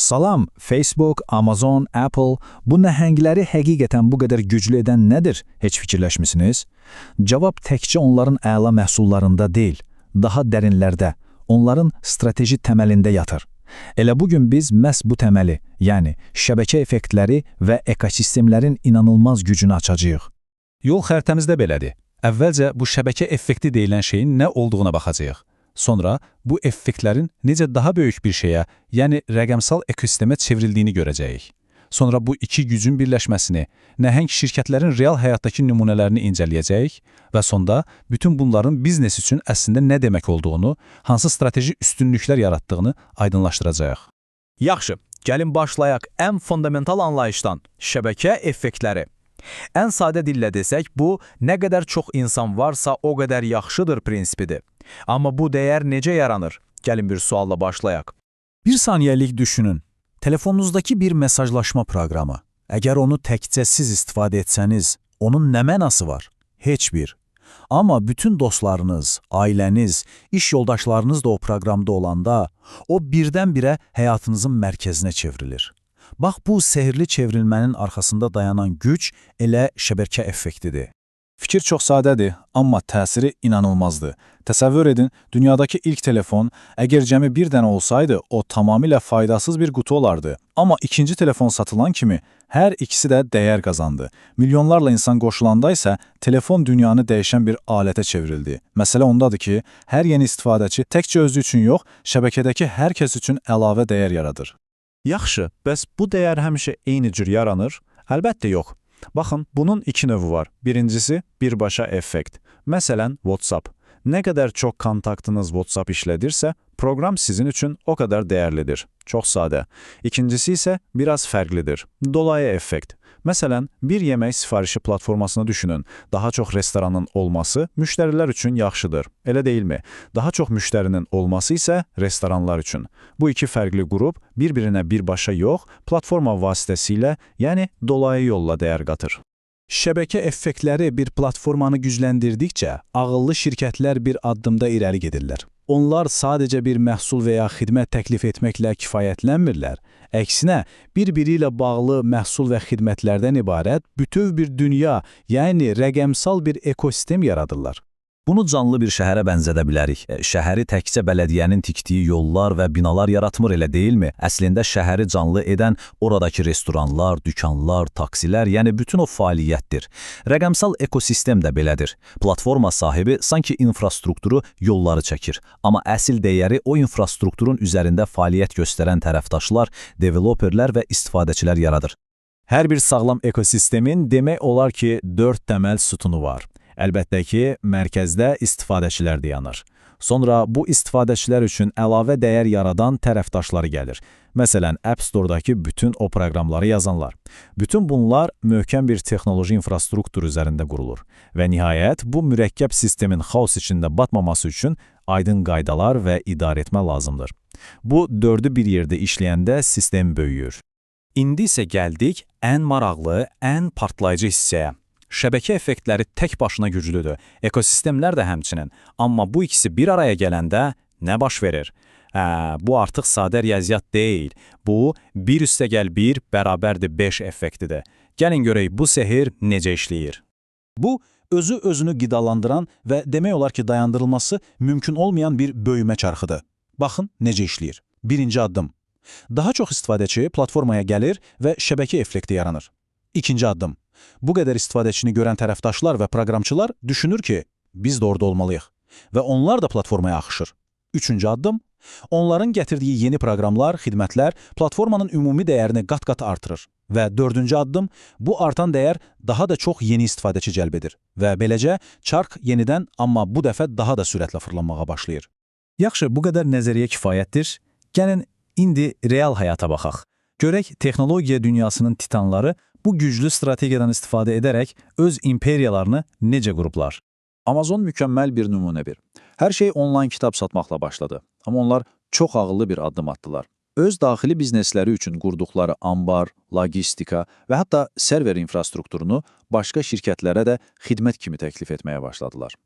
Salam, Facebook, Amazon, Apple, bu nəhəngləri həqiqətən bu qədər güclü edən nədir? Heç fikirləşmisiniz? Cavab təkcə onların əla məhsullarında deyil, daha dərinlərdə, onların strateji təməlində yatır. Elə bugün biz məhz bu təməli, yəni şəbəkə effektləri və ekosistemlərin inanılmaz gücünü açacağıq. Yol xəritəmizdə belədir. Əvvəlcə bu şəbəkə effekti deyilən şeyin nə olduğuna baxacağıq. Sonra bu effektlərin necə daha böyük bir şeyə, yəni rəqəmsal ekosistemə çevrildiyini görəcəyik. Sonra bu iki gücün birləşməsini, nəhəng şirkətlərin real həyatdakı nümunələrini incələyəcəyik və sonda bütün bunların biznes üçün əslində nə demək olduğunu, hansı strateji üstünlüklər yaratdığını aydınlaşdıracağıq. Yaxşı, gəlin başlayaq ən fundamental anlayışdan, şəbəkə effektləri. Ən sadə dillə desək, bu, nə qədər çox insan varsa, o qədər yaxşıdır prinsipidir. Amma bu dəyər necə yaranır? Gəlin bir sualla başlayaq. Bir saniyəlik düşünün. Telefonunuzdakı bir mesajlaşma proqramı. Əgər onu təkcə siz istifadə etsəniz, onun nə mənası var? Heç bir. Amma bütün dostlarınız, ailəniz, iş yoldaşlarınız da o proqramda olanda, o birdən-birə həyatınızın mərkəzinə çevrilir. Bax, bu sehirli çevrilmənin arxasında dayanan güc elə şəbəkə effektidir. Fikir çox sadədir, amma təsiri inanılmazdır. Təsəvvür edin, dünyadakı ilk telefon, əgər cəmi bir dənə olsaydı, o tamamilə faydasız bir qutu olardı. Amma ikinci telefon satılan kimi, hər ikisi də dəyər qazandı. Milyonlarla insan qoşulanda isə, telefon dünyanı dəyişən bir alətə çevrildi. Məsələ ondadır ki, hər yeni istifadəçi təkcə özü üçün yox, şəbəkədəki hər kəs üçün əlavə dəyər yaradır. Yaxşı, bəs bu dəyər həmişə eyni cür yaranır? Əlbəttə yox. Baxın, bunun iki növü var. Birincisi, birbaşa effekt. Məsələn, WhatsApp. Nə qədər çox kontaktınız WhatsApp işlədirsə, proqram sizin üçün o qədər dəyərlidir. Çox sadə. İkincisi isə biraz fərqlidir. Dolayı effekt. Məsələn, bir yemək sifarişi platformasını düşünün. Daha çox restoranın olması müştərilər üçün yaxşıdır. Elə deyilmi? Daha çox müştərinin olması isə restoranlar üçün. Bu iki fərqli qrup bir-birinə birbaşa yox, platforma vasitəsilə, yəni dolayı yolla dəyər qatır. Şəbəkə effektləri bir platformanı gücləndirdikcə, ağıllı şirkətlər bir addımda irəli gedirlər. Onlar sadəcə bir məhsul və ya xidmət təklif etməklə kifayətlənmirlər. Əksinə, bir-biri ilə bağlı məhsul və xidmətlərdən ibarət bütöv bir dünya, yəni rəqəmsal bir ekosistem yaradırlar. Bunu canlı bir şəhərə bənzədə bilərik. Şəhəri təkcə bələdiyyənin tikdiyi yollar və binalar yaratmır, elə deyilmi? Əslində şəhəri canlı edən oradakı restoranlar, dükanlar, taksilər, yəni bütün o fəaliyyətdir. Rəqəmsal ekosistem də belədir. Platforma sahibi sanki infrastrukturu, yolları çəkir. Amma əsl dəyəri o infrastrukturun üzərində fəaliyyət göstərən tərəfdaşlar, developerlər və istifadəçilər yaradır. Hər bir sağlam ekosistemin demək olar ki, 4 təməl sütunu var. Əlbəttə ki, mərkəzdə istifadəçilər dayanır. Sonra bu istifadəçilər üçün əlavə dəyər yaradan tərəfdaşları gəlir. Məsələn, App Store-dakı bütün o proqramları yazanlar. Bütün bunlar möhkəm bir texnoloji infrastruktur üzərində qurulur. Və nihayət, bu mürəkkəb sistemin xaos içində batmaması üçün aydın qaydalar və idarəetmə lazımdır. Bu dördü bir yerdə işləyəndə sistem böyüyür. İndi isə gəldik ən maraqlı, ən partlayıcı hissəyə. Şəbəkə effektləri tək başına güclüdür, ekosistemlər də həmçinin. Amma bu ikisi bir araya gələndə nə baş verir? Bu artıq sadə riyaziyyat deyil. Bu, 1 + 1 = 5 effektidir. Gəlin görək bu sehir necə işləyir. Bu, özünü qidalandıran və demək olar ki, dayandırılması mümkün olmayan bir böyümə çarxıdır. Baxın, necə işləyir. Birinci addım. Daha çox istifadəçi platformaya gəlir və şəbəkə effekti yaranır. İkinci addım. Bu qədər istifadəçini görən tərəfdaşlar və proqramçılar düşünür ki, biz də orada olmalıyıq və onlar da platformaya axışır. Üçüncü addım, onların gətirdiyi yeni proqramlar, xidmətlər platformanın ümumi dəyərini qat-qat artırır. Və dördüncü addım, bu artan dəyər daha da çox yeni istifadəçi cəlb edir və beləcə çarx yenidən, amma bu dəfə daha da sürətlə fırlanmağa başlayır. Yaxşı, bu qədər nəzəriyyə kifayətdir. Gəlin, indi real həyata baxaq. Görək, texnologiya dünyasının titanları bu güclü strategiyadan istifadə edərək öz imperiyalarını necə qurublar? Amazon mükəmməl bir nümunədir. Hər şey onlayn kitab satmaqla başladı. Amma onlar çox ağıllı bir addım atdılar. Öz daxili biznesləri üçün qurduqları ambar, logistika və hətta server infrastrukturunu başqa şirkətlərə də xidmət kimi təklif etməyə başladılar.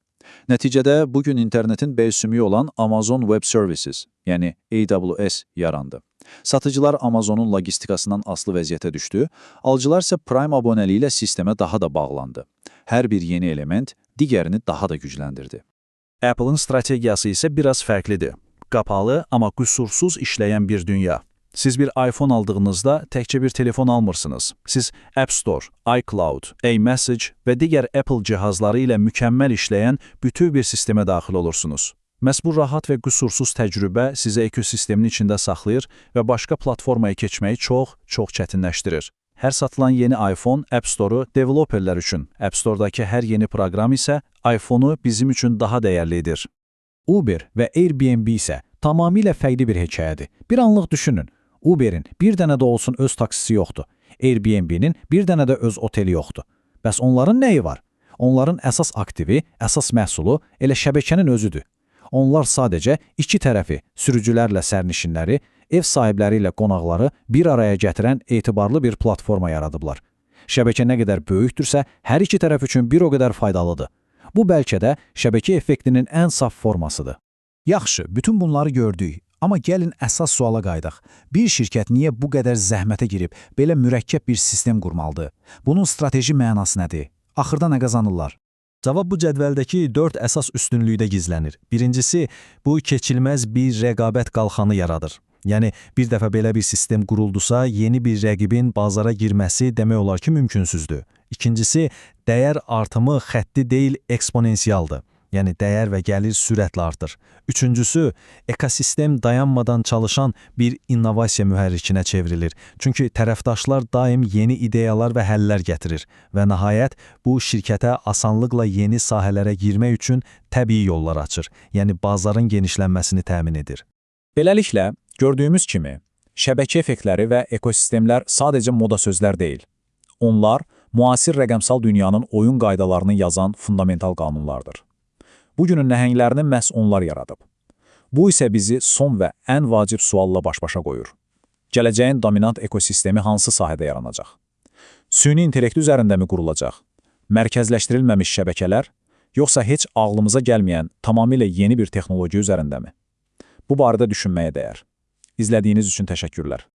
Nəticədə bugün internetin bel sümüyü olan Amazon Web Services, yəni AWS yarandı. Satıcılar Amazonun logistikasından asılı vəziyyətə düşdü, alıcılar isə Prime abonəliyi ilə sistemə daha da bağlandı. Hər bir yeni element digərini daha da gücləndirdi. Apple-ın strategiyası isə biraz fərqlidir. Qapalı, amma qüsursuz işləyən bir dünya. Siz bir iPhone aldığınızda təkcə bir telefon almırsınız. Siz App Store, iCloud, iMessage və digər Apple cihazları ilə mükəmməl işləyən bütöv bir sistemə daxil olursunuz. Məhz bu rahat və qüsursuz təcrübə sizi ekosistemin içində saxlayır və başqa platformaya keçməyi çox çətinləşdirir. Hər satılan yeni iPhone App Store-u developerlər üçün, App Store-dakı hər yeni proqram isə iPhone-u bizim üçün daha dəyərlidir. Uber və Airbnb isə tamamilə fərqli bir hekayədir. Bir anlıq düşünün. Uber'in bir dənə də olsun öz taksisi yoxdur. Airbnb-nin bir dənə də öz oteli yoxdur. Bəs onların nəyi var? Onların əsas aktivi, əsas məhsulu elə şəbəkənin özüdür. Onlar sadəcə iki tərəfi, sürücülərlə sərnişinləri, ev sahibləri ilə qonaqları bir araya gətirən etibarlı bir platforma yaradıblar. Şəbəkə nə qədər böyükdürsə, hər iki tərəf üçün bir o qədər faydalıdır. Bu bəlkə də şəbəkə effektinin ən saf formasıdır. Yaxşı, bütün bunları gördük. Amma gəlin əsas suala qaydaq. Bir şirkət niyə bu qədər zəhmətə girib belə mürəkkəb bir sistem qurmalıdır? Bunun strateji mənası nədir? Axırda nə qazanırlar? Cavab bu cədvəldəki 4 əsas üstünlükdə gizlənir. Birincisi, bu keçilməz bir rəqabət qalxanı yaradır. Yəni, bir dəfə belə bir sistem quruldusa, yeni bir rəqibin bazara girməsi demək olar ki, mümkünsüzdür. İkincisi, dəyər artımı xətti deyil, eksponensialdır. Yəni, dəyər və gəlir sürətlə artır. Üçüncüsü, ekosistem dayanmadan çalışan bir innovasiya mühərrikinə çevrilir. Çünki tərəfdaşlar daim yeni ideyalar və həllər gətirir. Və nəhayət, bu şirkətə asanlıqla yeni sahələrə girmək üçün təbii yollar açır. Yəni, bazarın genişlənməsini təmin edir. Beləliklə, gördüyümüz kimi, şəbəkə effektləri və ekosistemlər sadəcə moda sözlər deyil. Onlar, müasir rəqəmsal dünyanın oyun qaydalarını yazan fundamental qanunlardır. Bugünün nəhənglərini məhz onlar yaradıb. Bu isə bizi son və ən vacib sualla baş-başa qoyur. Gələcəyin dominant ekosistemi hansı sahədə yaranacaq? Süni intellekt üzərindəmi qurulacaq? Mərkəzləşdirilməmiş şəbəkələr, yoxsa heç ağlımıza gəlməyən tamamilə yeni bir texnologiya üzərindəmi? Bu barədə düşünməyə dəyər. İzlədiyiniz üçün təşəkkürlər.